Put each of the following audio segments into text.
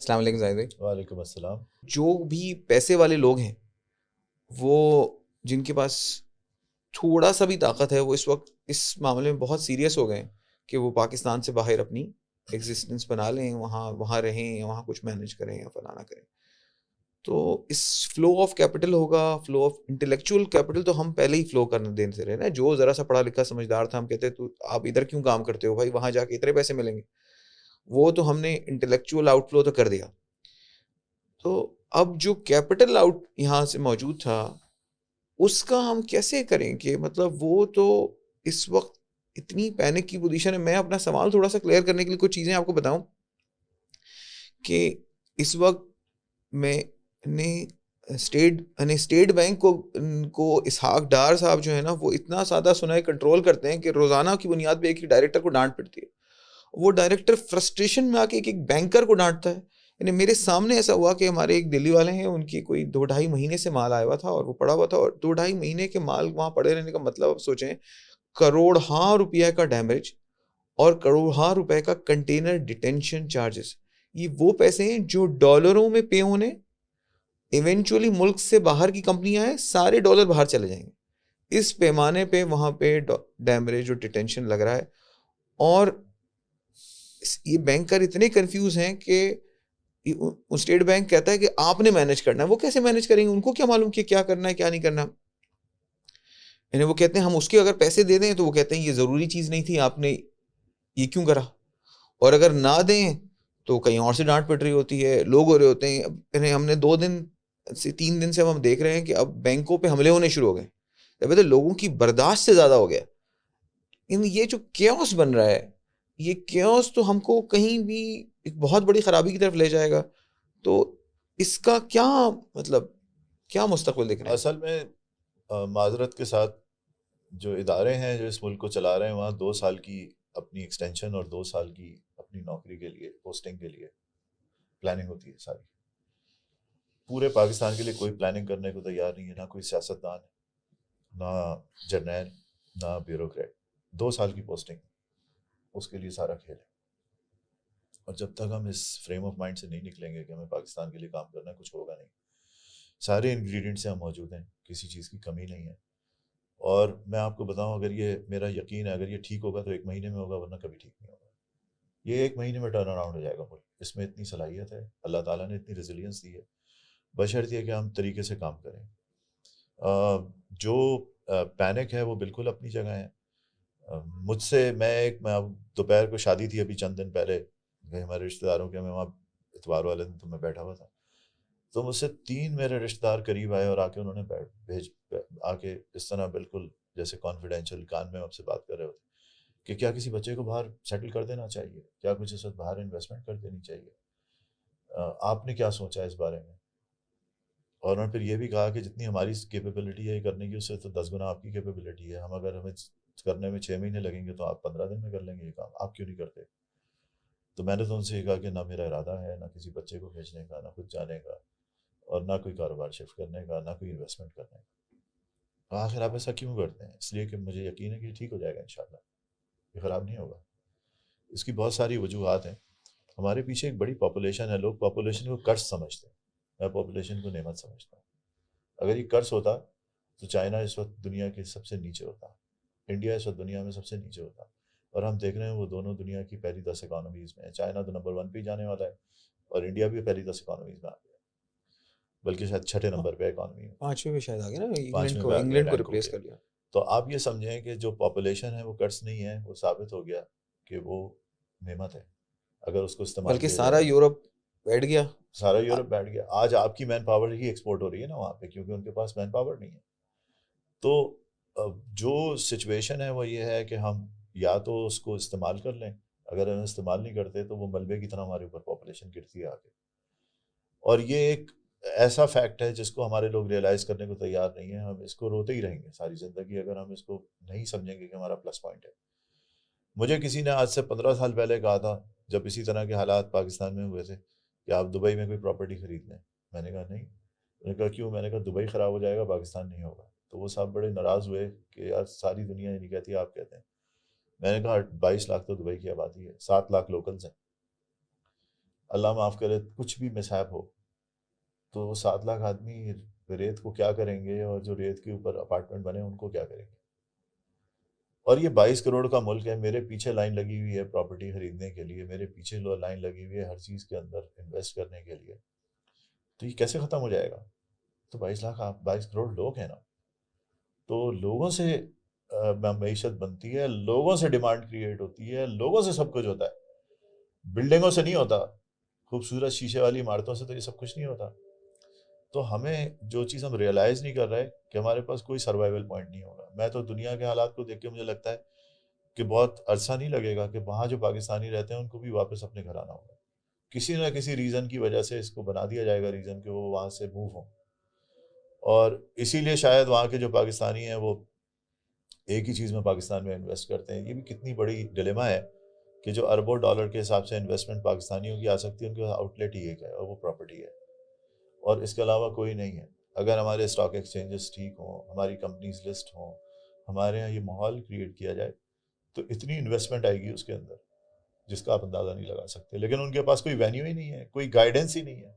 السلام علیکم زاہد بھائی. وعلیکم السلام. جو بھی پیسے والے لوگ ہیں وہ جن کے پاس تھوڑا سا بھی طاقت ہے وہ اس وقت اس معاملے میں بہت سیریس ہو گئے ہیں کہ وہ پاکستان سے باہر اپنی ایگزسٹنس بنا لیں, وہاں رہیں یا وہاں کچھ مینیج کریں یا فلانا کریں. تو اس فلو آف کیپٹل ہوگا, فلو آف انٹلیکچوئل کیپٹل تو ہم پہلے ہی فلو کرنے دیتے رہے نا. جو ذرا سا پڑھا لکھا سمجھدار تھا ہم کہتے تو آپ ادھر کیوں کام کرتے ہو بھائی, وہاں جا کے اتنے پیسے ملیں گے. وہ تو ہم نے انٹلیکچوئل آؤٹ فلو تو کر دیا. تو اب جو کیپٹل آؤٹ یہاں سے موجود تھا اس کا ہم کیسے کریں کہ مطلب وہ تو اس وقت اتنی پینک کی پوزیشن ہے. میں اپنا سوال تھوڑا سا کلیئر کرنے کے لیے کچھ چیزیں آپ کو بتاؤں کہ اس وقت میں نے اسٹیٹ بینک کو اسحاق ڈار صاحب جو ہے نا وہ اتنا سادہ سنائے کنٹرول کرتے ہیں کہ روزانہ کی بنیاد پہ ایک ڈائریکٹر کو ڈانٹ پڑتی ہے. وہ ڈائریکٹر فرسٹریشن میں آ کے ایک بینکر کو ڈانٹتا ہے. یعنی میرے سامنے ایسا ہوا کہ ہمارے ایک دلی والے ہیں, ان کی کوئی 2-2.5 مہینے سے مال آیا ہوا تھا اور وہ پڑا ہوا تھا, اور 2-2.5 مہینے کے مال وہاں پڑے رہنے کا مطلب آپ سوچیں کروڑہا روپیہ کا ڈیمیج اور کروڑہا روپے کا کنٹینر ڈیٹینشن چارجز. یہ وہ پیسے ہیں جو ڈالروں میں پے ہونے, ایونچولی ملک سے باہر کی کمپنیاں ہیں سارے ڈالر باہر چلے جائیں گے. اس پیمانے پہ وہاں پہ ڈیمیج اور ڈیٹینشن لگ رہا ہے. اور یہ بینکر اتنے کنفیوز ہیں کہ اسٹیٹ بینک کہتا ہے کہ آپ نے مینیج کرنا ہے. وہ کیسے مینیج کریں گے, ان کو کیا معلوم کہ کیا کرنا ہے کیا نہیں کرنا. یعنی وہ کہتے ہیں ہم اس کے اگر پیسے دے دیں تو وہ کہتے ہیں یہ ضروری چیز نہیں تھی, آپ نے یہ کیوں کرا. اور اگر نہ دیں تو کہیں اور سے ڈانٹ پٹ رہی ہوتی ہے, لوگ ہو رہے ہوتے ہیں. یعنی ہم نے 3 دن سے ہم دیکھ رہے ہیں کہ اب بینکوں پہ حملے ہونے شروع ہو گئے. اب تو لوگوں کی برداشت سے زیادہ ہو گیا. یہ جو کیوس بن رہا ہے, یہ کیوس تو ہم کو کہیں بھی ایک بہت بڑی خرابی کی طرف لے جائے گا. تو اس کا کیا مطلب کیا مستقبل دیکھ رہے ہیں؟ اصل میں معذرت کے ساتھ جو ادارے ہیں جو اس ملک کو چلا رہے ہیں وہاں 2 سال کی اپنی ایکسٹینشن اور 2 سال کی اپنی نوکری کے لیے پوسٹنگ کے لیے پلاننگ ہوتی ہے ساری. پورے پاکستان کے لیے کوئی پلاننگ کرنے کو تیار نہیں ہے, نہ کوئی سیاستدان ہے, نہ جرنیل, نہ بیوروکریٹ. 2 سال کی پوسٹنگ, اس کے لیے سارا کھیل ہے. اور جب تک ہم اس فریم آف مائنڈ سے نہیں نکلیں گے کہ ہمیں پاکستان کے لیے کام کرنا ہے, کچھ ہوگا نہیں. سارے انگریڈینٹس یہاں موجود ہیں, کسی چیز کی کمی نہیں ہے. اور میں آپ کو بتاؤں, اگر یہ میرا یقین ہے اگر یہ ٹھیک ہوگا تو 1 مہینے میں ہوگا, ورنہ کبھی ٹھیک نہیں ہوگا. یہ 1 مہینے میں ٹرن اراؤنڈ ہو جائے گا ملک. اس میں اتنی صلاحیت ہے, اللہ تعالیٰ نے اتنی ریزیلینس دی ہے, بشرط یہ کہ ہم طریقے سے کام کریں. جو پینک ہے وہ بالکل اپنی جگہ ہے. مجھ سے میں دوپہر کو شادی تھی ابھی چند دن پہلے, ہمارے رشتہ داروں کے, میں وہاں اتوار والے دن تو میں بیٹھا ہوا تھا, تو مجھ سے 3 میرے رشتہ دار قریب آئے اور آ کے انہوں نے آ کے اس طرح بالکل جیسے کانفیڈینشیل کان میں آپ سے بات کر رہے ہوتے کہ کیا کسی بچے کو باہر سیٹل کر دینا چاہیے, کیا کچھ اس وقت باہر انویسٹمنٹ کر دینی چاہیے, آپ نے کیا سوچا ہے اس بارے میں. اور انہوں نے پھر یہ بھی کہا کہ جتنی ہماری کیپیبلٹی ہے یہ کرنے کی, اس سے تو 10 گنا آپ کی کیپیبلٹی ہے. ہمیں کرنے میں 6 مہینے لگیں گے تو آپ 15 دن میں کر لیں گے یہ کام, آپ کیوں نہیں کرتے. تو میں نے تو ان سے یہ کہا کہ نہ میرا ارادہ ہے نہ کسی بچے کو بھیجنے کا, نہ کچھ جانے کا, اور نہ کوئی کاروبار شفٹ کرنے کا, نہ کوئی انویسٹمنٹ کرنے کا. آخر آپ ایسا کیوں کرتے ہیں؟ اس لیے کہ مجھے یقین ہے کہ یہ ٹھیک ہو جائے گا انشاءاللہ, یہ خراب نہیں ہوگا. اس کی بہت ساری وجوہات ہیں. ہمارے پیچھے ایک بڑی پاپولیشن ہے, لوگ پاپولیشن کو قرض سمجھتے ہیں, میں پاپولیشن کو نعمت سمجھتا ہوں. اگر یہ قرض ہوتا تو چائنا اس وقت دنیا کے سب سے نیچے ہوتا, انڈیا اس وقت دنیا میں سب سے نیچے ہوتا. اور ہم دیکھ رہے ہیں وہ دونوں دنیا کی پہلی 10 اکانومیز میں ہیں. چائنا تو نمبر 1 پہ جانے والا ہے, اور انڈیا بھی پہلی 10 اکانومیز میں آ گیا, بلکہ شاید 6 نمبر پہ اکانومی میں, 5ویں پہ شاید آ گیا نا, 5ویں پہ آ گیا انگلینڈ کو رینک ہو ریپلیس گیا. کر لیا. تو آپ یہ سمجھیں کہ جو پاپولیشن ہے وہ قرض نہیں ہے, وہ ثابت ہو گیا کہ وہ نعمت ہے اگر اس کو استعمال بلکہ کیا سارا جائے. یورپ بیٹھ گیا, سارا یورپ بیٹھ گیا. آج آپ کی مین پاور ہی ایکسپورٹ ہو رہی ہے نا وہاں پہ, کیونکہ ان کے پاس مین پاور نہیں ہے. تو جو سچویشن ہے وہ یہ ہے کہ ہم یا تو اس کو استعمال کر لیں, اگر ہم استعمال نہیں کرتے تو وہ ملبے کی طرح ہمارے اوپر پاپولیشن گرتی ہے آگے. اور یہ ایک ایسا فیکٹ ہے جس کو ہمارے لوگ ریئلائز کرنے کو تیار نہیں ہیں. ہم اس کو روتے ہی رہیں گے ساری زندگی اگر ہم اس کو نہیں سمجھیں گے کہ ہمارا پلس پوائنٹ ہے. مجھے کسی نے آج سے 15 سال پہلے کہا تھا, جب اسی طرح کے حالات پاکستان میں ہوئے تھے, کہ آپ دبئی میں کوئی پراپرٹی خرید لیں. میں نے کہا نہیں. انہوں نے کہا کیوں؟ میں نے کہا دبئی خراب ہو جائے گا, پاکستان نہیں ہوگا. تو وہ صاحب بڑے ناراض ہوئے کہ یار ساری دنیا یہ نہیں کہتی, آپ کہتے ہیں. میں نے کہا 22 لاکھ تو دبئی کی آبادی ہے, 7 لاکھ لوکلز ہیں. اللہ معاف کرے کچھ بھی مسہاب ہو تو وہ 7 لاکھ آدمی ریت کو کیا کریں گے, اور جو ریت کے اوپر اپارٹمنٹ بنے ان کو کیا کریں گے. اور یہ 22 کروڑ کا ملک ہے, میرے پیچھے لائن لگی ہوئی ہے پراپرٹی خریدنے کے لیے, میرے پیچھے لائن لگی ہوئی ہے ہر چیز کے اندر انویسٹ کرنے کے لیے, تو یہ کیسے ختم ہو جائے گا؟ تو 22 کروڑ لوگ ہیں نا, تو لوگوں سے معیشت بنتی ہے, لوگوں سے ڈیمانڈ کریٹ ہوتی ہے, لوگوں سے سب کچھ ہوتا ہے, بلڈنگوں سے نہیں ہوتا, خوبصورت شیشے والی عمارتوں سے تو یہ سب کچھ نہیں ہوتا. تو ہمیں جو چیز ہم ریئلائز نہیں کر رہے کہ ہمارے پاس کوئی سروائیول پوائنٹ نہیں ہوگا. میں تو دنیا کے حالات کو دیکھ کے مجھے لگتا ہے کہ بہت عرصہ نہیں لگے گا کہ وہاں جو پاکستانی رہتے ہیں ان کو بھی واپس اپنے گھر آنا ہوگا. کسی نہ کسی ریزن کی وجہ سے اس کو بنا دیا جائے گا ریزن کہ وہ وہاں سے موو ہوں, اور اسی لیے شاید وہاں کے جو پاکستانی ہیں وہ ایک ہی چیز میں پاکستان میں انویسٹ کرتے ہیں. یہ بھی کتنی بڑی ڈیلیما ہے کہ جو اربوں ڈالر کے حساب سے انویسٹمنٹ پاکستانیوں کی آ سکتی ہے, ان کے آؤٹ لیٹ ہی ایک ہے اور وہ پراپرٹی ہے, اور اس کے علاوہ کوئی نہیں ہے. اگر ہمارے اسٹاک ایکسچینجز ٹھیک ہوں, ہماری کمپنیز لسٹ ہوں, ہمارے یہاں یہ ماحول کریٹ کیا جائے, تو اتنی انویسٹمنٹ آئے گی اس کے اندر جس کا آپ اندازہ نہیں لگا سکتے. لیکن ان کے پاس کوئی وینیو ہی نہیں ہے, کوئی گائیڈنس ہی نہیں ہے.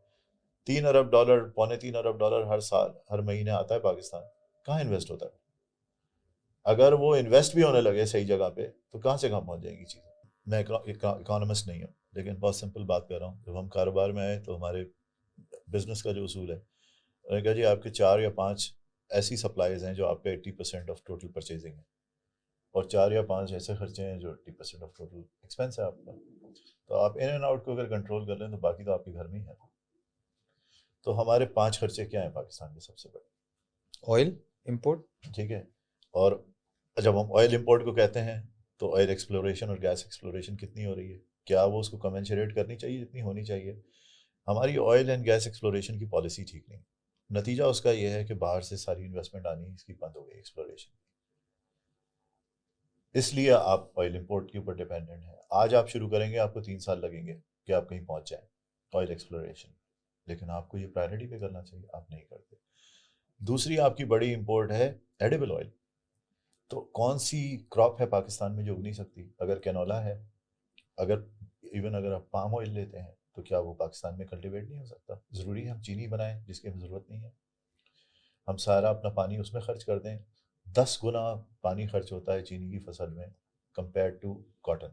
$3 ارب, $2.25 ارب ہر سال ہر مہینے آتا ہے پاکستان, کہاں انویسٹ ہوتا ہے؟ اگر وہ انویسٹ بھی ہونے لگے صحیح جگہ پہ تو کہاں سے کہاں پہنچ جائیں گی چیزیں. میں اکانومسٹ نہیں ہوں, لیکن بہت سمپل بات کر رہا ہوں. جب ہم کاروبار میں آئے تو ہمارے بزنس کا جو اصول ہے, میں نے کہا جی آپ کے 4 یا 5 ایسی سپلائیز ہیں جو آپ کا 80% آف ٹوٹل پرچیزنگ ہے, اور 4 یا 5 ایسے خرچے ہیں جو 80% آف ٹوٹل ایکسپینس ہے آپ کا. تو آپ ان اینڈ آؤٹ کو اگر کنٹرول کر لیں تو باقی تو آپ کے گھر میں ہی ہے. تو ہمارے 5 خرچے کیا ہیں پاکستان کے سب سے بڑے؟ آئل امپورٹ, ٹھیک ہے, اور جب ہم آئل امپورٹ کو کہتے ہیں تو آئل ایکسپلوریشن اور گیس ایکسپلوریشن کتنی ہو رہی ہے؟ کیا وہ اس کو کمنسریٹ کرنی چاہیے جتنی ہونی چاہیے؟ ہماری آئل اینڈ گیس ایکسپلوریشن کی پالیسی ٹھیک نہیں. نتیجہ اس کا یہ ہے کہ باہر سے ساری انویسٹمنٹ آنی اس کی بند ہو گئی ایکسپلوریشن. اس لیے آپ آئل امپورٹ کے اوپر ڈیپینڈنٹ ہیں. آج آپ شروع کریں گے آپ کو 3 سال لگیں گے کہ آپ کہیں پہنچ جائیں آئل ایکسپلوریشن, لیکن آپ کو یہ پرائرٹی پہ کرنا چاہیے, آپ نہیں کرتے. دوسری آپ کی بڑی امپورٹ ہے ایڈیبل آئل. تو کون سی کراپ ہے پاکستان میں جو اگ نہیں سکتی؟ اگر کینولا ہے, اگر آپ پام آئل لیتے ہیں تو کیا وہ پاکستان میں کلٹیویٹ نہیں ہو سکتا؟ ضروری ہے ہم چینی بنائیں جس کی ہمیں ضرورت نہیں ہے؟ ہم سارا اپنا پانی اس میں خرچ کر دیں, 10 گنا پانی خرچ ہوتا ہے چینی کی فصل میں کمپیئر ٹو کاٹن,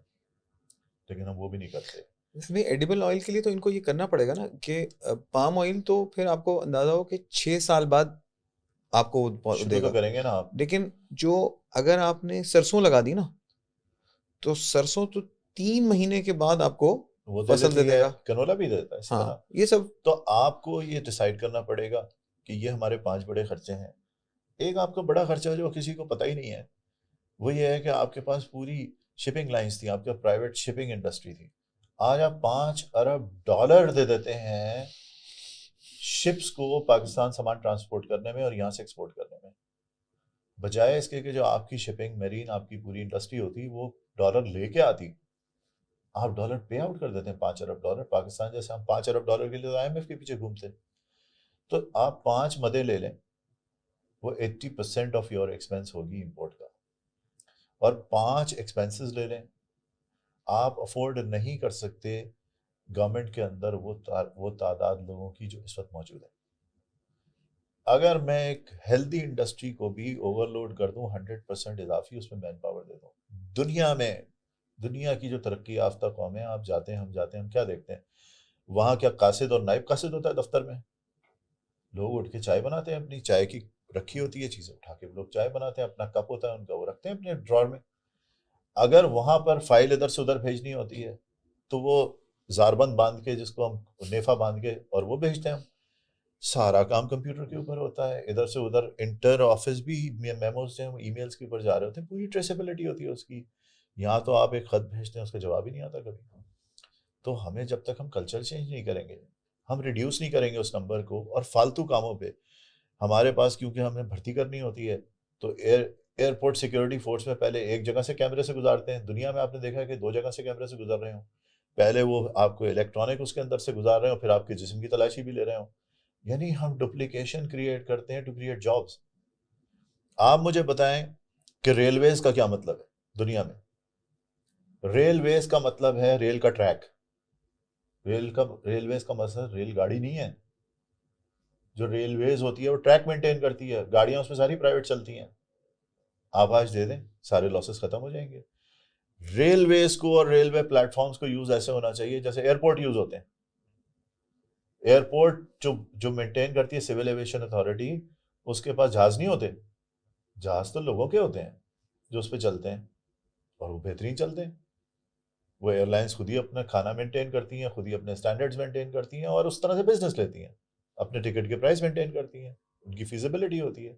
لیکن ہم وہ بھی نہیں کرتے. اس میں ایڈیبل آئل کے لیے تو ان کو یہ کرنا پڑے گا نا کہ پام آئل تو پھر آپ کو اندازہ ہو کہ 6 سال بعد آپ کو شروع دے تو گا, کریں گے نا آپ. لیکن جو اگر آپ نے سرسوں لگا دی نا تو سرسوں تو 3 مہینے کے بعد آپ کو وہ دے فصل دے دیتی دے ہے, گا. کنولا بھی دے دیتا ہے اسی ہاں طرح. یہ سب تو آپ کو یہ ڈیسائیڈ کرنا پڑے گا کہ یہ ہمارے 5 بڑے خرچے ہیں. ایک آپ کا بڑا خرچہ جو کسی کو پتہ ہی نہیں ہے وہ یہ ہے کہ آپ کے پاس پوری شپنگ لائنز تھیں, آپ کا پرائیویٹ شپنگ انڈسٹری تھی. آج آپ $5 ارب دے دیتے ہیں شپس کو پاکستان سامان ٹرانسپورٹ کرنے میں اور یہاں سے ایکسپورٹ کرنے میں, بجائے اس کے کہ جو آپ کی شپنگ میرین آپ کی پوری انڈسٹری ہوتی وہ ڈالر لے کے آتی, آپ ڈالر پے آؤٹ کر دیتے ہیں $5 ارب. پاکستان جیسے ہم $5 ارب کے لیے IMF کے پیچھے گھومتے. تو آپ 5 مدے لے لیں, وہ 80% آف یور ایکسپینس ہوگی امپورٹ کا, اور 5 ایکسپینسز لے لیں, آپ افورڈ نہیں کر سکتے گورنمنٹ کے اندر وہ تعداد لوگوں کی جو اس وقت موجود ہے. اگر میں ایک ہیلدی انڈسٹری کو بھی اوور لوڈ کر دوں 100% اضافی اس میں مین پاور دے دوں, دنیا کی جو ترقی یافتہ قومیں, آپ جاتے ہیں ہم کیا دیکھتے ہیں وہاں؟ کیا قاصد اور نائب قاصد ہوتا ہے دفتر میں؟ لوگ اٹھ کے چائے بناتے ہیں, اپنی چائے کی رکھی ہوتی ہے چیزیں اٹھا کے لوگ چائے بناتے ہیں, اپنا کپ ہوتا ہے ان کا وہ رکھتے ہیں اپنے ڈرار میں. اگر وہاں پر فائل ادھر سے ادھر بھیجنی ہوتی ہے تو وہ زاربند باندھ کے, جس کو ہم نیفا باندھ کے, اور وہ بھیجتے ہیں ہم. سارا کام کمپیوٹر کے اوپر ہوتا ہے, ادھر سے ادھر انٹر آفس بھی میموز ہیں ای میلز کے اوپر جا رہے ہوتے ہیں, پوری ٹریسیبلٹی ہوتی ہے اس کی. یہاں تو آپ ایک خط بھیجتے ہیں اس کا جواب ہی نہیں آتا کبھی. تو ہمیں جب تک ہم کلچر چینج نہیں کریں گے, ہم ریڈیوس نہیں کریں گے اس نمبر کو, اور فالتو کاموں پہ ہمارے پاس, کیونکہ ہمیں بھرتی کرنی ہوتی ہے تو ایئرپورٹ سیکورٹی فورس میں پہلے ایک جگہ سے کیمرے سے گزارتے ہیں. دنیا میں آپ نے دیکھا ہے کہ 2 جگہ سے کیمرے سے گزر رہے ہوں, پہلے وہ آپ کو الیکٹرانک اس کے اندر سے گزار رہے ہوں, پھر آپ کے جسم کی تلاشی بھی لے رہے ہوں. یعنی ہم ڈپلیکیشن کریٹ کرتے ہیں ٹو کریٹ جابس. آپ مجھے بتائیں کہ ریلویز کا کیا مطلب ہے دنیا میں؟ ریلویز کا مطلب ہے ریل کا ٹریک. ریلویز کا مقصد ریل گاڑی نہیں ہے. جو ریلویز ہوتی ہے وہ ٹریک مینٹین کرتی ہے, گاڑیاں اس میں ساری پرائیویٹ چلتی ہیں. آپ آج دے دیں سارے لاسز ختم ہو جائیں گے. ریلویز کو اور ریلوے پلیٹ فارمز کو یوز ایسے ہونا چاہیے جیسے ایئرپورٹ یوز ہوتے ہیں. ایئرپورٹ جو مینٹین کرتی ہے سول ایویشن اتھارٹی, اس کے پاس جہاز نہیں ہوتے, جہاز تو لوگوں کے ہوتے ہیں جو اس پہ چلتے ہیں, اور وہ بہترین چلتے ہیں. وہ ایئر لائنس خود ہی اپنا کھانا مینٹین کرتی ہیں, خود ہی اپنے اسٹینڈرڈز مینٹین کرتی ہیں, اور اس طرح سے بزنس لیتی ہیں, اپنے ٹکٹ کے پرائس مینٹین کرتی ہیں, ان کی فیزیبلٹی ہوتی ہے.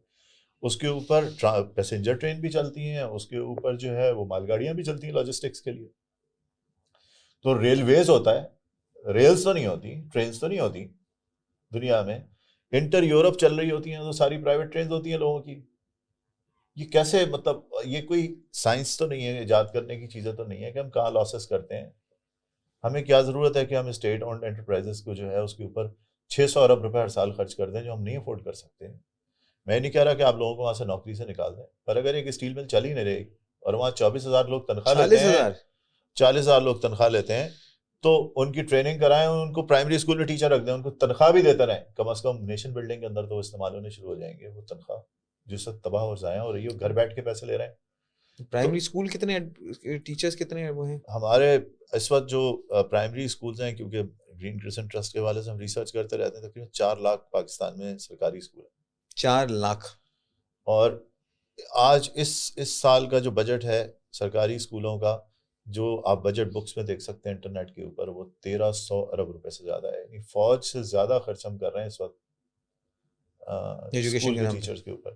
اس کے اوپر پیسنجر ٹرین بھی چلتی ہیں, اس کے اوپر جو ہے وہ مال گاڑیاں بھی چلتی ہیں لاجسٹکس کے لیے. تو ریلویز ہوتا ہے, ریلز تو نہیں ہوتی, ٹرینز تو نہیں ہوتی دنیا میں. انٹر یورپ چل رہی ہوتی ہیں تو ساری پرائیویٹ ٹرینز ہوتی ہیں لوگوں کی. یہ کیسے, مطلب یہ کوئی سائنس تو نہیں ہے, ایجاد کرنے کی چیزیں تو نہیں ہے کہ ہم کہاں لاسز کرتے ہیں. ہمیں کیا ضرورت ہے کہ ہم اسٹیٹ اونڈ انٹرپرائزز کو جو ہے اس کے اوپر 600 ارب روپے ہر سال خرچ کر دیں جو ہم نہیں افورڈ کر سکتے ہیں. میں نہیں کہہ رہا کہ آپ لوگوں کو وہاں سے نوکری سے نکال دیں, پر اگر ایک اسٹیل مل چل ہی نہیں رہی اور وہاں 24,000 لوگ تنخواہ لیتے ہیں, 40,000 40,000 لوگ تنخواہ لیتے ہیں, تو ان کی ٹریننگ کرائیں, ان کو پرائمری اسکول میں ٹیچر رکھ دیں, ان کو تنخواہ بھی دیتے رہیں, کم از کم نیشن بلڈنگ کے اندر تو استعمال ہونے شروع ہو جائیں گے وہ تنخواہ جس سے تباہ اور ضائع ہو رہی ہے, گھر بیٹھ کے پیسے لے رہے ہیں. پرائمری اسکول کتنے ٹیچرز کتنے وہ ہیں ہمارے اس وقت جو پرائمری اسکولز ہیں, کیونکہ گرین کرسنٹ ٹرسٹ کے حوالے سے ہم ریسرچ کرتے رہتے ہیں, تقریباً 4 لاکھ پاکستان میں سرکاری اسکول ہیں. 4 لاکھ. اور آج اس سال کا جو بجٹ ہے سرکاری اسکولوں کا, جو آپ بجٹ بکس میں دیکھ سکتے ہیں انٹرنیٹ کے اوپر, وہ 1,300 ارب روپے سے زیادہ ہے. یعنی فوج سے زیادہ خرچ ہم کر رہے ہیں اس وقت ایجوکیشن اسکول کے کے نام پہ. ٹیچرز کے اوپر.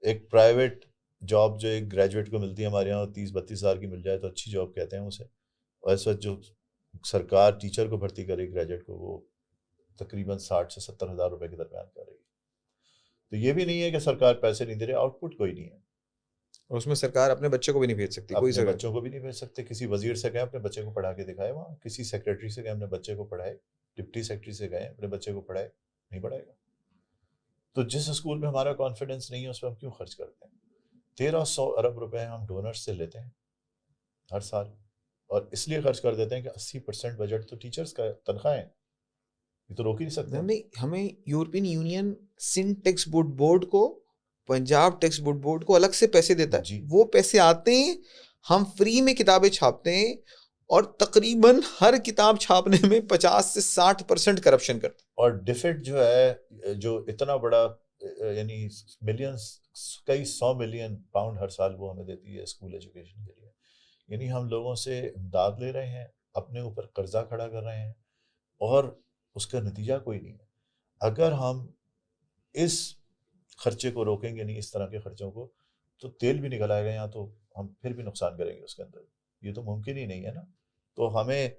ایک پرائیویٹ جاب جو ایک گریجویٹ کو ملتی ہے ہمارے یہاں 30-32 ہزار کی مل جائے تو اچھی جاب کہتے ہیں اسے, اور اس وقت جو سرکار ٹیچر کو بھرتی کرے گریجویٹ کو, وہ تقریباً 60 سے 70 ہزار روپے کے درمیان کر رہی ہے. تو یہ بھی نہیں ہے کہ سرکار پیسے نہیں دے رہے, آؤٹ پٹ کوئی نہیں ہے. اور اس میں سرکار اپنے بچے کو بھی نہیں بھیج سکتی, کوئی اپنے سرکار بچوں کو بھی نہیں بھیج سکتے. کسی وزیر سے گئے اپنے بچے کو پڑھا کے دکھائے وہاں, کسی سیکریٹری سے گئے اپنے بچے کو پڑھائے, ڈپٹی سیکریٹری سے گئے اپنے بچے کو پڑھائے, نہیں پڑھائے گا. تو جس اسکول میں ہمارا کانفیڈنس نہیں ہے اس پہ ہم کیوں خرچ کرتے ہیں؟ 1,300 ارب روپے ہم ڈونرز سے لیتے ہیں ہر سال, اور اس لیے خرچ کر دیتے ہیں کہ 80% بجٹ تو ٹیچرز کا تنخواہ ہے, یہ تو روک ہی نہیں سکتے. ہمیں European union Sindh text board کو, پنجاب ٹیکسٹ بورڈ کو الگ سے پیسے دیتا ہے جی, وہ پیسے آتے ہیں, ہم فری میں کتابیں چھاپتے ہیں, اور تقریباً ہر کتاب چھاپنے میں 50 سے 60% کرپشن کرتے ہیں. اور ڈیفٹ جو ہے, جو اتنا بڑا یعنی ملینز, کئی 100 ملین پاؤنڈ ہر سال وہ ہمیں دیتی ہے اسکول ایجوکیشن کے لیے. یعنی ہم لوگوں سے امداد لے رہے ہیں, اپنے اوپر قرضہ کھڑا کر رہے ہیں, اور اس کا نتیجہ کوئی نہیں ہے. اگر ہم اس خرچے کو روکیں گے نہیں, اس طرح کے خرچوں کو, تو تیل بھی نکل آئے گا یہاں, تو ہم پھر بھی نقصان کریں گے اس کے اندر. یہ تو ممکن ہی نہیں ہے نا. تو ہمیں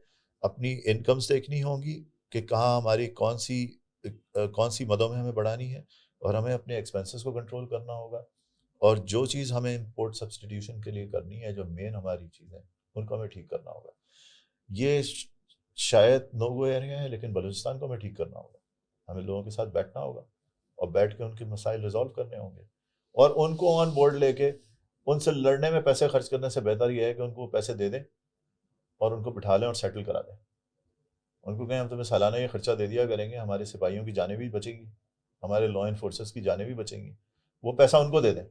اپنی انکمز دیکھنی ہوں گی کہ کہاں ہماری کون سی مدوں میں ہمیں بڑھانی ہے, اور ہمیں اپنے ایکسپینسز کو کنٹرول کرنا ہوگا. اور جو چیز ہمیں امپورٹ سبسٹیٹیوشن کے لیے کرنی ہے, جو مین ہماری چیزیں, ان کو ہمیں ٹھیک کرنا ہوگا. یہ شاید نو گو ایریا ہے, لیکن بلوچستان کو ہمیں ٹھیک کرنا ہوگا. ہمیں لوگوں کے ساتھ بیٹھنا ہوگا اور بیٹھ کے ان کے مسائل ریزالو کرنے ہوں گے, اور ان کو آن بورڈ لے کے ان سے لڑنے میں پیسے خرچ کرنے سے بہتر یہ ہے کہ ان کو پیسے دے دیں اور ان کو بٹھا لیں اور سیٹل کرا دیں. ان کو کہیں ہم تمہیں سالانہ یہ خرچہ دے دیا کریں گے, ہمارے سپاہیوں کی جانیں بھی بچیں گی, ہمارے لا اینڈ فورسز کی جانیں بھی بچیں گی. وہ پیسہ ان کو دے دیں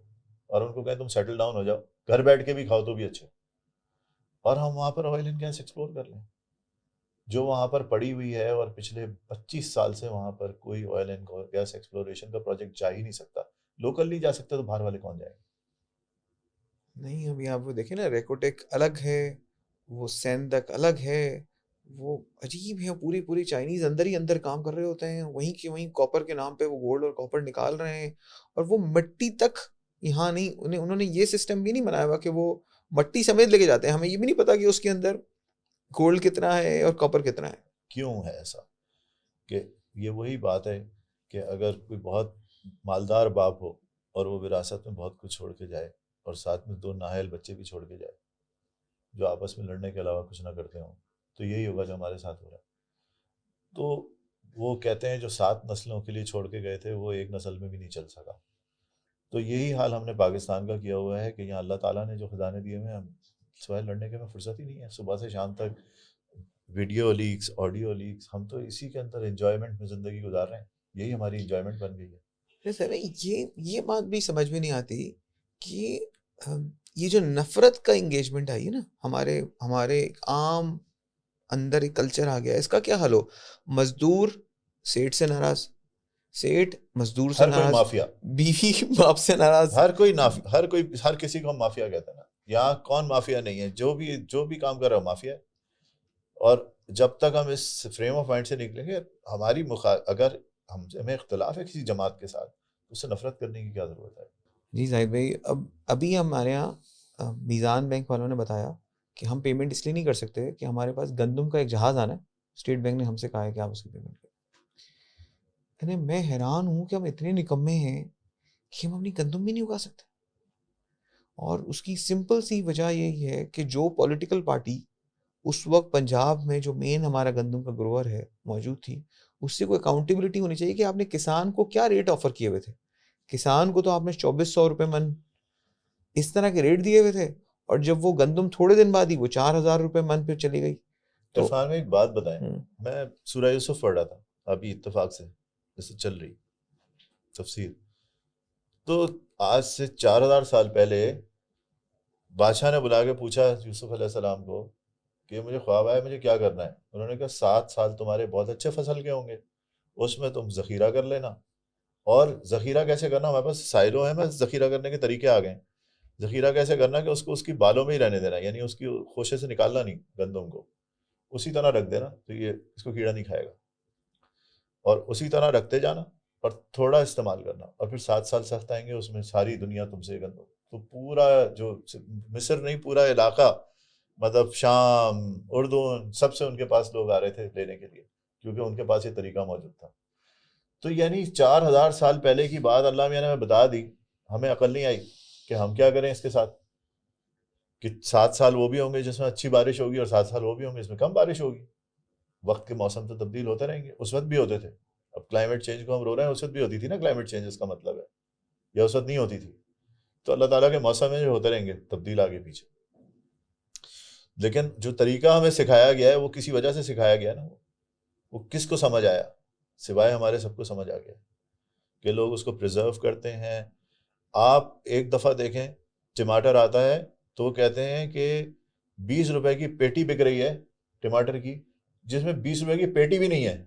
اور ان کو کہیں تم سیٹل ڈاؤن ہو جاؤ, گھر بیٹھ کے بھی کھاؤ تو بھی اچھے, اور ہم وہاں پر آئل اینڈ گیس ایکسپلور کر لیں جو وہاں پر پڑی ہوئی ہے. اور پچھلے 25 سال سے وہاں پر کوئی آئل اینڈ گیس ایکسپلوریشن کا پروجیکٹ جا ہی نہیں سکتا. لوکل نہیں جا سکتے تو باہر والے کون جائیں گے؟ نہیں, ابھی آپ وہ دیکھیں نا, ریکوٹیک الگ ہے, وہ سیندک الگ ہے, وہ عجیب ہے. پوری چائنیز اندر ہی اندر کام کر رہے ہوتے ہیں, وہیں کے وہیں کاپر کے نام پہ وہ گولڈ اور کاپر نکال رہے ہیں, اور وہ مٹی تک یہاں نہیں, انہوں نے یہ سسٹم بھی نہیں بنایا ہوا کہ وہ مٹی سمیت لے کے جاتے ہیں. ہمیں یہ بھی نہیں پتا کہ اس کے اندر گولڈ کتنا ہے اور کاپر کتنا ہے. کیوں ہے ایسا؟ کہ یہ وہی بات ہے کہ اگر کوئی بہت مالدار باپ ہو اور وہ وراثت میں بہت کچھ چھوڑ کے جائے, اور ساتھ میں 2 نااہل بچے بھی چھوڑ کے جائے جو آپس میں لڑنے کے علاوہ کچھ نہ کرتے ہوں, تو یہی ہوگا جو ہمارے ساتھ ہو رہا ہے. تو وہ کہتے ہیں جو 7 نسلوں کے لیے چھوڑ کے گئے تھے وہ ایک نسل میں بھی نہیں چل سکا. تو یہی حال ہم نے پاکستان کا کیا ہوا ہے کہ یہاں اللہ تعالیٰ نے جو خزانے دیے ہوئے ہیں, ہم سوائے لڑنے کے میں فرصت ہی نہیں ہے. صبح سے شام تک ویڈیو لیکس, آڈیو لیکس, ہم تو اسی کے اندر انجوائمنٹ میں زندگی گزار رہے ہیں. یہی ہماری انجوائمنٹ بن گئی ہے. سر یہ بات بھی سمجھ میں نہیں آتی کہ یہ جو نفرت کا انگیجمنٹ آئی ہے نا ہمارے عام اندر ایک کلچر آ گیا ہے, اس کا کیا حل ہو؟ مزدور سیٹ سے ناراض, سیٹ مزدور سے ہر کوئی ناراض, مافیا, بیوی باپ سے ناراض, ہر کسی کو ہم مافیا کہتے ہیں نا. یہاں کون مافیا نہیں ہے؟ جو بھی کام کر رہا ہے مافیا ہے. اور جب تک ہم اس فریم آف مائنڈ سے نکلیں گے, اگر ہمیں اختلاف ہے کسی جماعت کے ساتھ, تو اس سے نفرت کرنے کی کیا ضرورت ہے؟ جی زاہد بھائی, ابھی ہمارے یہاں میزان بینک والوں نے بتایا کہ ہم پیمنٹ اس لیے نہیں کر سکتے کہ ہمارے پاس گندم کا ایک جہاز آنا ہے, اسٹیٹ بینک نے ہم سے کہا ہے کہ آپ اس کی پیمنٹ کریں. میں حیران ہوں کہ ہم اتنے نکمے ہیں کہ ہم اپنی گندم بھی نہیں اگا سکتے. اور اس کی سمپل سی وجہ یہی ہے کہ جو پولیٹیکل پارٹی اس وقت پنجاب میں جو مین ہمارا گندم کا گروور ہے موجود تھی, اس سے کوئی اکاؤنٹیبلٹی ہونی چاہیے کہ آپ نے کسان کو کیا ریٹ آفر کیے ہوئے تھے. کسان کو تو آپ نے 2400 روپے من اس طرح کے ریٹ دیے ہوئے تھے, اور جب وہ گندم تھوڑے دن بعد ہی وہ 4000 روپے من پہ چلی گئی. تو عرفان میں ایک بات بتائیں, میں سورہ یوسف پڑھ رہا تھا ابھی اتفاق سے, جیسے چل رہی تفسیر, تو آج سے 4000 سال پہلے بادشاہ نے بلا کے پوچھا یوسف علیہ السلام کو کہ مجھے خواب آیا, مجھے کیا کرنا ہے؟ انہوں نے کہا 7 سال تمہارے بہت اچھے فصل کے ہوں گے, اس میں تم ذخیرہ کر لینا. اور ذخیرہ کیسے کرنا؟ ہمارے پاس سائلوں ہیں, میں ذخیرہ کرنے کے طریقے آ گئے ہیں. ذخیرہ کیسے کرنا کہ اس کو اس کی بالوں میں ہی رہنے دینا, یعنی اس کی خوشے سے نکالنا نہیں, گندم کو اسی طرح رکھ دینا, تو یہ اس کو کیڑا نہیں کھائے گا. اور اسی طرح رکھتے جانا اور تھوڑا استعمال کرنا, اور پھر 7 سال سخت آئیں گے, اس میں ساری دنیا تم سے گندم. تو پورا جو مصر نہیں, پورا علاقہ, مطلب شام, اردن, سب سے ان کے پاس لوگ آ رہے تھے لینے کے لیے, کیونکہ ان کے پاس یہ طریقہ موجود تھا. تو یعنی 4000 سال پہلے کی بات اللہ میاں نے ہمیں بتا دی, ہمیں عقل نہیں آئی کہ ہم کیا کریں اس کے ساتھ. کہ 7 سال وہ بھی ہوں گے جس میں اچھی بارش ہوگی, اور 7 سال وہ بھی ہوں گے جس میں کم بارش ہوگی. وقت کے موسم تو تبدیل ہوتے رہیں گے, اس وقت بھی ہوتے تھے. اب کلائمیٹ چینج کو ہم رو رہے ہیں, اس وقت بھی ہوتی تھی نا کلائمیٹ چینج, اس کا مطلب ہے, یا اس وقت نہیں ہوتی تھی. تو اللہ تعالیٰ کے موسم میں جو ہوتے رہیں گے تبدیل آگے پیچھے. لیکن جو طریقہ ہمیں سکھایا گیا ہے وہ کسی وجہ سے سکھایا گیا نا, وہ کس کو سمجھ آیا؟ سوائے ہمارے سب کو سمجھ آ گیا کہ لوگ اس کو پریزرو کرتے ہیں. آپ ایک دفعہ دیکھیں, ٹماٹر آتا ہے تو وہ کہتے ہیں کہ 20 روپے کی پیٹی بک رہی ہے ٹماٹر کی, جس میں 20 روپے کی پیٹی بھی نہیں ہے,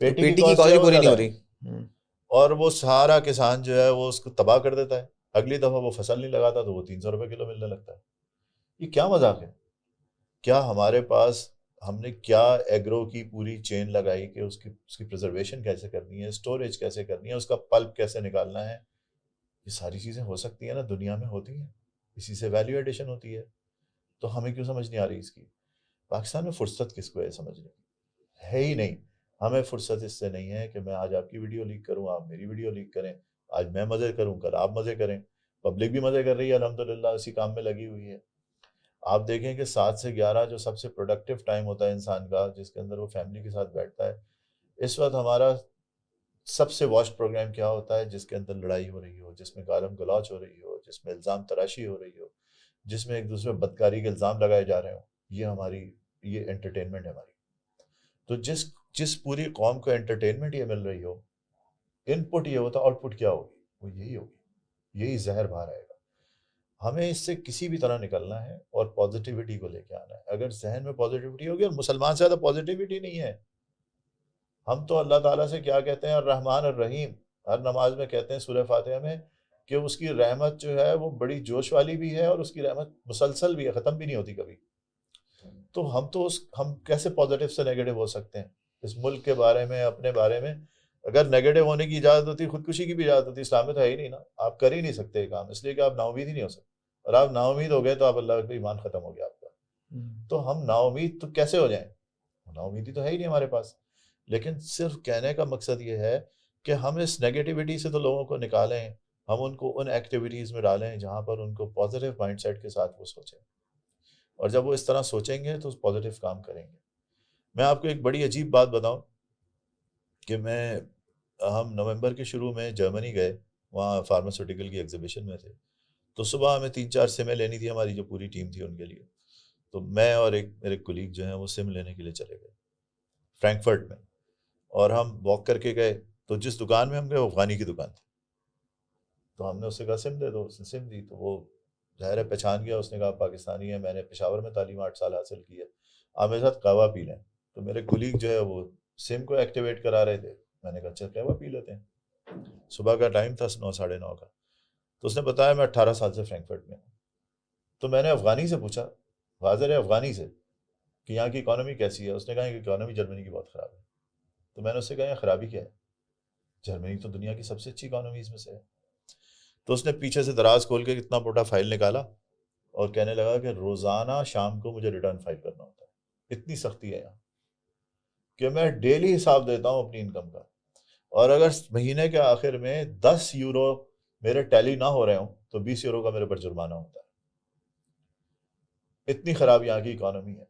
پیٹی کی کاسٹ جو ہے وہ پوری نہیں ہو زیادہ ہے. رہی, اور وہ سارا کسان جو ہے وہ اس کو تباہ کر دیتا ہے. اگلی دفعہ وہ فصل نہیں لگاتا تو وہ 300 روپے کلو ملنے لگتا ہے. یہ کیا مذاق ہے؟ کیا ہمارے پاس, ہم نے کیا ایگرو کی پوری چین لگائی کہ اس کی پریزرویشن کیسے کرنی ہے, اسٹوریج کیسے کرنی ہے, اس کا پلپ کیسے نکالنا ہے. یہ ساری چیزیں ہو سکتی ہیں نا, دنیا میں ہوتی ہیں, اسی سے ویلیو ایڈیشن ہوتی ہے. تو ہمیں کیوں سمجھ نہیں آ رہی اس کی؟ پاکستان میں فرصت کس کو ہے سمجھنے کی؟ ہے ہی نہیں. ہمیں فرصت اس سے نہیں ہے کہ میں آج آپ کی ویڈیو لیک کروں, آپ میری ویڈیو لیک کریں, آج میں مزے کروں, کل آپ مزے کریں. پبلک بھی مزے کر رہی ہے الحمدللہ, اسی کام میں لگی ہوئی ہے. آپ دیکھیں کہ 7 سے 11 جو سب سے پروڈکٹیو ٹائم ہوتا ہے انسان کا, جس کے اندر وہ فیملی کے ساتھ بیٹھتا ہے, اس وقت ہمارا سب سے واچ پروگرام کیا ہوتا ہے؟ جس کے اندر لڑائی ہو رہی ہو, جس میں گالم گلوچ ہو رہی ہو, جس میں الزام تراشی ہو رہی ہو, جس میں ایک دوسرے بدکاری کے الزام لگائے جا رہے ہوں. یہ انٹرٹینمنٹ ہے ہماری. تو جس پوری قوم کو انٹرٹینمنٹ یہ مل رہی ہو, ان پٹ یہ ہوتا, آؤٹ پٹ کیا ہوگی؟ وہ یہی ہوگی, یہی زہر باہر آئے گا. ہمیں اس سے کسی بھی طرح نکلنا ہے اور پازیٹیوٹی کو لے کے آنا ہے. اگر ذہن میں پازیٹیوٹی ہوگی, اور مسلمان سے زیادہ پازیٹیوٹی نہیں ہے. ہم تو اللہ تعالیٰ سے کیا کہتے ہیں, الرحمن الرحیم, ہر نماز میں کہتے ہیں سورہ فاتحہ میں, کہ اس کی رحمت جو ہے وہ بڑی جوش والی بھی ہے, اور اس کی رحمت مسلسل بھی ہے, ختم بھی نہیں ہوتی کبھی. تو ہم کیسے پازیٹیو سے نیگیٹو ہو سکتے ہیں اس ملک کے بارے میں, اپنے بارے میں؟ اگر نیگیٹو ہونے کی اجازت ہوتی, خودکشی کی بھی اجازت ہوتی, اسلام میں تو ہے ہی نہیں نا. آپ کر ہی نہیں سکتے یہ کام, اس لیے کہ آپ نا امید ہی نہیں ہو سکتے, اور آپ نا امید ہو گئے تو آپ اللہ کا ایمان ختم ہو گیا آپ کا. تو ہم نا امید تو کیسے ہو جائیں؟ نا امیدی تو ہے ہی نہیں ہمارے پاس. لیکن صرف کہنے کا مقصد یہ ہے کہ ہم اس نیگیٹیوٹی سے تو لوگوں کو نکالیں, ہم ان کو ان ایکٹیویٹیز میں ڈالیں جہاں پر ان کو پازیٹیو مائنڈ سیٹ کے ساتھ وہ سوچیں, اور جب وہ اس طرح سوچیں گے تو پازیٹیو کام کریں گے. میں آپ کو ایک بڑی عجیب بات بتاؤں کہ ہم نومبر کے شروع میں جرمنی گئے, وہاں فارماسیوٹیکل کی ایگزیبیشن میں تھے. تو صبح ہمیں 3-4 سمیں لینی تھی, ہماری جو پوری ٹیم تھی ان کے لیے. تو میں اور ایک میرے کولیگ جو ہیں وہ سم لینے کے لیے چلے گئے فرینکفرٹ میں, اور ہم واک کر کے گئے. تو جس دکان میں ہم گئے وہ افغانی کی دکان تھی. تو ہم نے اس سے کہا سم دے دو, اس نے سم دی. تو وہ ظاہر ہے پہچان گیا, اس نے کہا پاکستانی ہے, میں نے پشاور میں تعلیم 8 سال حاصل کی ہے, آپ میرے ساتھ قہوہ پی لیں. تو میرے کولیگ جو ہے وہ سم کو ایکٹیویٹ کرا رہے تھے. میں نے کہا اچھا قہوہ پی لیتے ہیں. صبح کا ٹائم تھا 9 ساڑھے 9 کا. تو اس نے بتایا میں 18 سال سے فرینکفرٹ میں ہوں. تو میں نے افغانی سے پوچھا, واضح ہے افغانی سے, کہ یہاں کی اکانومی کیسی ہے. اس نے کہا کہ اکانومی جرمنی کی بہت خراب ہے. تو میں نے اس سے کہا خرابی کیا ہے, جرمنی تو دنیا کی سب سے اچھی اکانومیز میں سے ہے. تو اس نے پیچھے سے دراز کھول کے اتنا موٹا فائل نکالا اور کہنے لگا کہ روزانہ شام کو مجھے ریٹرن فائل کرنا ہوتا ہے, اتنی سختی ہے یہاں کہ میں ڈیلی حساب دیتا ہوں اپنی انکم کا, اور اگر مہینے کے آخر میں 10 یورو میرے ٹیلی نہ ہو رہے ہوں تو 20 یورو کا میرے پر جرمانہ ہوتا ہے. اتنی خراب یہاں کی اکانومی ہے.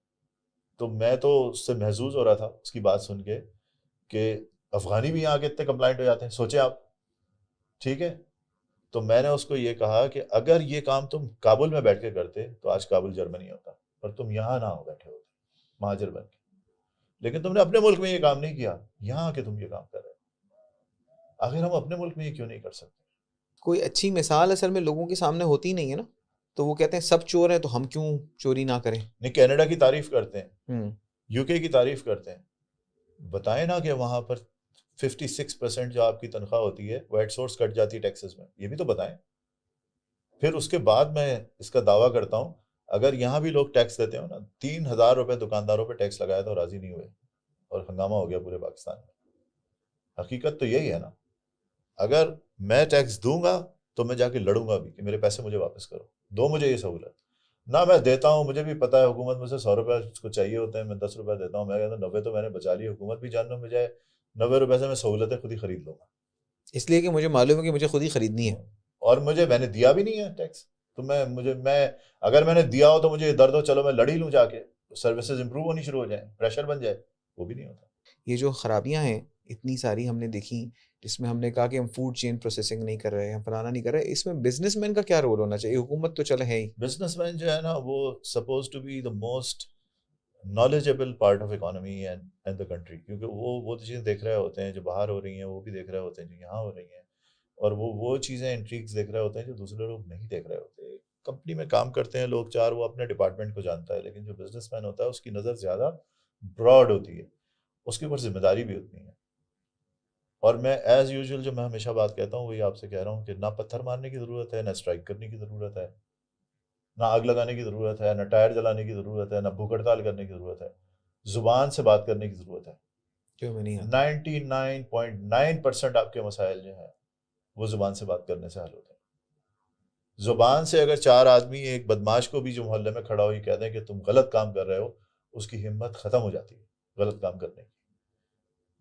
تو میں تو اس سے محظوظ ہو رہا تھا اس کی بات سن کے کہ افغانی بھی یہاں کے اتنے کمپلائنٹ ہو جاتے ہیں, سوچیں آپ. ٹھیک ہے, تو میں نے اس کو یہ کہا کہ اگر یہ کام تم کابل میں بیٹھ کے کرتے تو آج کابل جرمنی ہوتا, اور تم یہاں نہ ہو بیٹھے ہوتے مہاجر بن کے. لیکن تم نے اپنے ملک میں یہ کام نہیں کیا, یہاں آ کے تم یہ کام کر رہے ہو. آخر ہم اپنے ملک میں یہ کیوں نہیں کر سکتے؟ کوئی اچھی مثال اصل میں لوگوں کے سامنے ہوتی نہیں ہے نا, تو وہ کہتے ہیں سب چور ہیں تو ہم کیوں چوری نہ کریں. نہیں, کینیڈا کی تعریف کرتے ہیں, یو کے کی تعریف کرتے ہیں. بتائیں نا کہ وہاں پر 56% جو آپ کی تنخواہ ہوتی ہے وہ ایٹ سورس کٹ جاتی ہے ٹیکسز میں, یہ بھی تو بتائیں. پھر اس کے بعد میں اس کا دعویٰ کرتا ہوں اگر یہاں بھی لوگ ٹیکس دیتے ہو نا, 3,000 روپے دکانداروں پہ ٹیکس لگایا تو راضی نہیں ہوئے, اور ہنگامہ ہو گیا پورے پاکستان میں. حقیقت تو یہی ہے نا, اگر میں ٹیکس دوں گا تو میں جا کے لڑوں گا بھی کہ میرے پیسے مجھے واپس کرو, دو مجھے یہ سہولت. نہ میں دیتا ہوں, مجھے بھی پتا ہے حکومت مجھ سے 100 روپے اس کو چاہیے ہوتے ہیں, میں 10 روپے دیتا ہوں, میں کہتا ہوں 90 تو میں نے بچا لی, حکومت بھی جاننے میں جائے, 90 روپے سے میں سہولتیں خود ہی خرید لوں گا, اس لیے کہ مجھے معلوم ہے کہ مجھے خود ہی خریدنی ہے, اور میں نے دیا بھی نہیں ہے ٹیکس. تو میں اگر میں نے دیا ہو تو مجھے یہ درد ہو چلو میں لڑی لوں جا کے, سروسز امپروو ہونی شروع ہو جائیں, پریشر بن جائے, وہ بھی نہیں ہوتا. یہ جو خرابیاں ہیں اتنی ساری ہم نے دیکھی, جس میں ہم نے کہا کہ ہم فوڈ چین پروسیسنگ نہیں کر رہے, ہم فلانا نہیں کر رہے, اس میں بزنس مین کا کیا رول ہونا چاہیے؟ حکومت تو چلے ہے ہی, بزنس مین جو ہے نا وہ suppose to be the most knowledgeable part of economy and the country, کیونکہ وہ چیزیں دیکھ رہے ہوتے ہیں جو باہر ہو رہی ہیں, وہ بھی دیکھ رہے ہوتے ہیں جو یہاں ہو رہی ہیں, اور وہ چیزیں انٹریگز دیکھ رہے ہوتے ہیں جو دوسرے لوگ نہیں دیکھ رہے ہوتے. کمپنی میں کام کرتے ہیں لوگ 4, وہ اپنے ڈپارٹمنٹ کو جانتا ہے, لیکن جو بزنس مین ہوتا ہے اس کی نظر زیادہ براڈ ہوتی ہے, اس کے اوپر ذمہ داری بھی اتنی ہے. اور میں ایز یوزول جو میں ہمیشہ بات کہتا ہوں وہی آپ سے کہہ رہا ہوں کہ نہ پتھر مارنے کی ضرورت ہے, نہ اسٹرائک کرنے کی ضرورت ہے, نہ آگ لگانے کی ضرورت ہے, نہ ٹائر جلانے کی ضرورت ہے, نہ بھوک ہڑتال کرنے کی ضرورت ہے. زبان سے بات کرنے کی ضرورت ہے. 99.9% آپ کے مسائل جو ہیں وہ زبان سے بات کرنے سے حل ہوتے ہیں. زبان سے اگر 4 آدمی ایک بدماش کو بھی جو محلے میں کھڑا ہو یہ کہہ دیں کہ تم غلط کام کر رہے ہو, اس کی ہمت ختم ہو جاتی ہے غلط کام کرنے کی.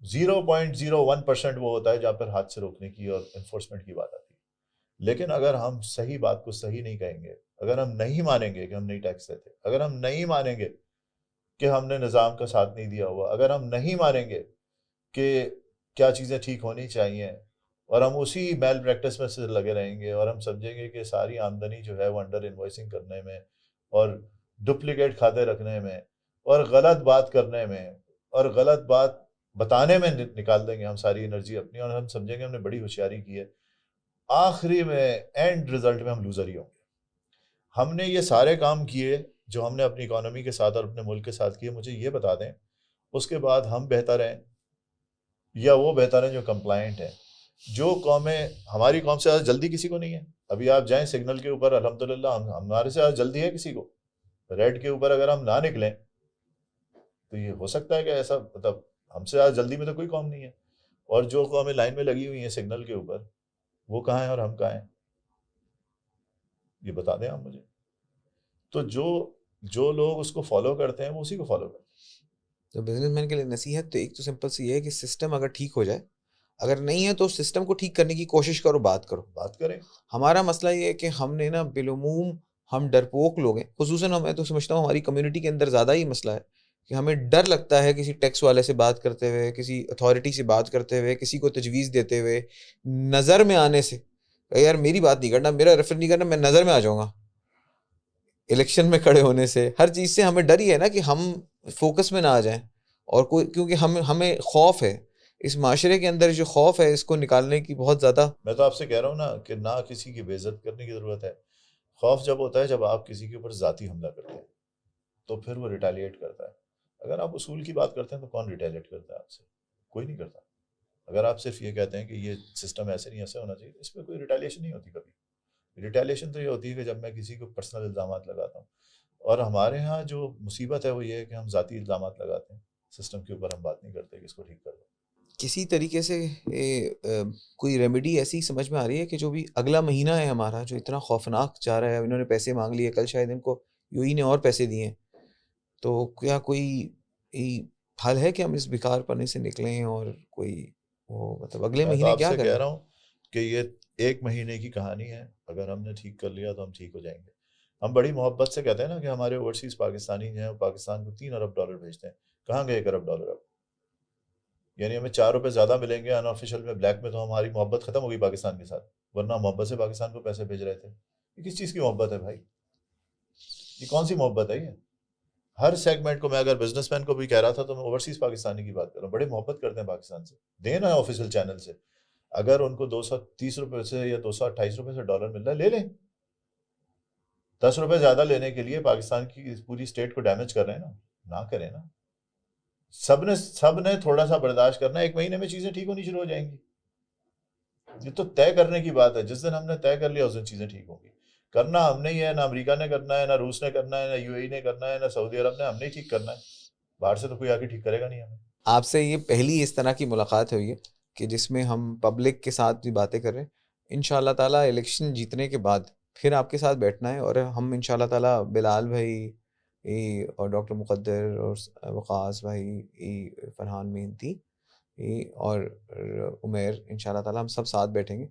0.01% وہ ہوتا ہے جہاں پر ہاتھ سے روکنے کی اور انفورسمنٹ کی بات آتی ہے. لیکن اگر ہم صحیح بات کو صحیح نہیں کہیں گے, اگر ہم نہیں مانیں گے کہ ہم نہیں ٹیکس دیتے, اگر ہم نہیں مانیں گے کہ ہم نے نظام کا ساتھ نہیں دیا ہوا, اگر ہم نہیں مانیں گے کہ کیا چیزیں ٹھیک ہونی چاہیے, اور ہم اسی میل پریکٹس میں سے لگے رہیں گے, اور ہم سمجھیں گے کہ ساری آمدنی جو ہے وہ انڈر انوائسنگ کرنے میں اور ڈپلیکیٹ کھاتے رکھنے میں اور غلط بات کرنے میں اور غلط بات بتانے میں نکال دیں گے ہم ساری انرجی اپنی, اور ہم سمجھیں گے ہم نے بڑی ہوشیاری کی ہے, آخری میں اینڈ رزلٹ میں ہم لوزر ہی ہوں گے. ہم نے یہ سارے کام کیے جو ہم نے اپنی اکانومی کے ساتھ اور اپنے ملک کے ساتھ کیے, مجھے یہ بتا دیں اس کے بعد ہم بہتر ہیں یا وہ بہتر ہیں جو کمپلائنٹ ہیں. جو قومیں, ہماری قوم سے زیادہ جلدی کسی کو نہیں ہے. ابھی آپ جائیں سگنل کے اوپر, الحمدللہ ہمارے سے زیادہ جلدی ہے کسی کو. ریڈ کے اوپر اگر ہم نہ نکلیں تو یہ ہو سکتا ہے کہ ایسا, مطلب ہم سے زیادہ جلدی میں تو کوئی قوم نہیں ہے. اور جو قومیں لائن میں لگی ہوئی ہیں سگنل کے اوپر, وہ کہاں ہیں اور ہم کہاں ہیں, یہ بتا دیں آپ مجھے. تو جو لوگ اس کو فالو کرتے ہیں وہ اسی کو فالو کرتے ہیں. تو بزنس مین کے لیے نصیحت تو ایک تو سمپل سی یہ ہے کہ سسٹم اگر ٹھیک ہو جائے, اگر نہیں ہے تو سسٹم کو ٹھیک کرنے کی کوشش کرو, بات کریں. ہمارا مسئلہ یہ ہے کہ ہم نے نا بالعموم ہم ڈرپوک لوگ ہیں, خصوصاً میں تو سمجھتا ہوں ہماری کمیونٹی کے اندر زیادہ ہی مسئلہ ہے کہ ہمیں ڈر لگتا ہے کسی ٹیکس والے سے بات کرتے ہوئے, کسی اتھارٹی سے بات کرتے ہوئے, کسی کو تجویز دیتے ہوئے, نظر میں آنے سے. یار میری بات نہیں کرنا, میرا ریفر نہیں کرنا, میں نظر میں آ جاؤں گا. الیکشن میں کھڑے ہونے سے، ہر چیز سے ہمیں ڈر ہی ہے نا کہ ہم فوکس میں نہ آ جائیں، اور کوئی کیونکہ ہمیں خوف ہے، اس معاشرے کے اندر جو خوف ہے اس کو نکالنے کی بہت زیادہ. میں تو آپ سے کہہ رہا ہوں نا کہ نہ کسی کی بے عزت کرنے کی ضرورت ہے. خوف جب ہوتا ہے جب آپ کسی کے اوپر ذاتی حملہ کرتے ہیں تو پھر وہ ریٹیلیٹ کرتا ہے. اگر آپ اصول کی بات کرتے ہیں تو کون ریٹیلیٹ کرتا ہے آپ سے؟ کوئی نہیں کرتا. اگر آپ صرف یہ کہتے ہیں کہ یہ سسٹم ایسے نہیں ایسے ہونا چاہیے، اس میں کوئی ریٹیلیشن نہیں ہوتی کبھی. ریٹیلیشن تو یہ ہوتی ہے کہ جب میں کسی کو پرسنل الزامات لگاتا ہوں، اور ہمارے ہاں جو مصیبت ہے وہ یہ ہے کہ ہم ذاتی الزامات لگاتے ہیں، سسٹم کے اوپر ہم بات نہیں کرتے کہ اس کو ٹھیک کر دو. کسی طریقے سے کوئی ریمیڈی ایسی سمجھ میں آ رہی ہے کہ جو بھی اگلا مہینہ ہے ہمارا جو اتنا خوفناک جا رہا ہے، انہوں نے پیسے مانگ لیے، کل شاید ان کو یو ای نے اور پیسے دیے، تو کیا کوئی حل ہے کہ ہم اس بیکار پنے سے نکلیں، اور کوئی وہ مطلب اگلے میں تو مہینے آپ کیا سے کریں؟ کہہ رہا ہوں کہ یہ 1 مہینے کی کہانی ہے. اگر ہم نے ٹھیک کر لیا تو ہم ٹھیک ہو جائیں گے. ہم بڑی محبت سے کہتے ہیں نا کہ ہمارے اوورسیز پاکستانی جو ہیں پاکستان کو $3 ارب بھیجتے ہیں. کہاں گئے $1 ارب اب؟ یعنی ہمیں $4 زیادہ ملیں گے ان آفیشیل میں، بلیک میں، تو ہماری محبت ختم ہوگی پاکستان کے ساتھ. ورنہ محبت سے پاکستان کو پیسے بھیج رہے تھے. یہ کس چیز کی محبت ہے بھائی؟ یہ کون سی محبت ہے؟ یہ ہر سیگمنٹ کو، میں اگر بزنس مین کو بھی کہہ رہا تھا تو میں اوورسیز پاکستانی کی بات کر رہا ہوں. بڑے محبت کرتے ہیں پاکستان سے، دیں نا آفیشیل چینل سے. اگر ان کو $230 سے یا $228 سے ڈالر مل رہا ہے، لے لیں. $10 زیادہ لینے کے لیے پاکستان کی پوری اسٹیٹ کو ڈیمیج کر رہے ہیں نہ کریں نا. سب نے تھوڑا سا برداشت کرنا ہے. 1 مہینے میں چیزیں ٹھیک ہونی شروع ہو جائیں گی. یہ تو طے کرنے کی بات ہے. جس دن ہم نے طے کر لیا اس دن چیزیں ٹھیک ہوں گی. کرنا ہم نے ہی ہے، نہ امریکہ نے کرنا ہے، نہ روس نے کرنا ہے، نہ یو اے ای نے کرنا ہے، نہ سعودی عرب نے. ہم نے ہی ٹھیک کرنا ہے. باہر سے تو کوئی آگے ٹھیک کرے گا نہیں ہمیں. آپ سے یہ پہلی اس طرح کی ملاقات ہوئی ہے کہ جس میں ہم پبلک کے ساتھ بھی باتیں کر رہے ہیں. ان شاء اللہ تعالیٰ الیکشن جیتنے کے بعد پھر آپ کے ساتھ بیٹھنا ہے، اور ہم ان شاء اللہ تعالیٰ بلال بھائی اور ڈاکٹر مقدر اور وقاص بھائی، فرحان مہنتی اور عمیر، ان شاء اللہ تعالیٰ ہم سب ساتھ بیٹھیں گے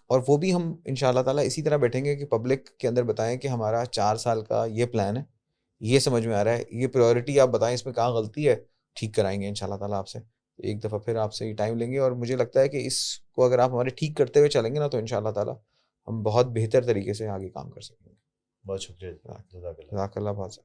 اور وہ بھی ہم ان شاء اللہ تعالیٰ اسی طرح بیٹھیں گے کہ پبلک کے اندر بتائیں کہ ہمارا 4 سال کا یہ پلان ہے، یہ سمجھ میں آ رہا ہے، یہ پریورٹی آپ بتائیں، اس میں کہاں غلطی ہے، ٹھیک کرائیں گے ان شاء اللہ تعالیٰ آپ سے. ایک دفعہ پھر آپ سے ٹائم لیں گے، اور مجھے لگتا ہے کہ اس کو اگر آپ ہمارے ٹھیک کرتے ہوئے چلیں گے نا تو ان شاء اللہ تعالیٰ ہم بہت بہتر طریقے سے آگے کام کر سکیں گے. بہت شکریہ. جزاک اللہ بہت.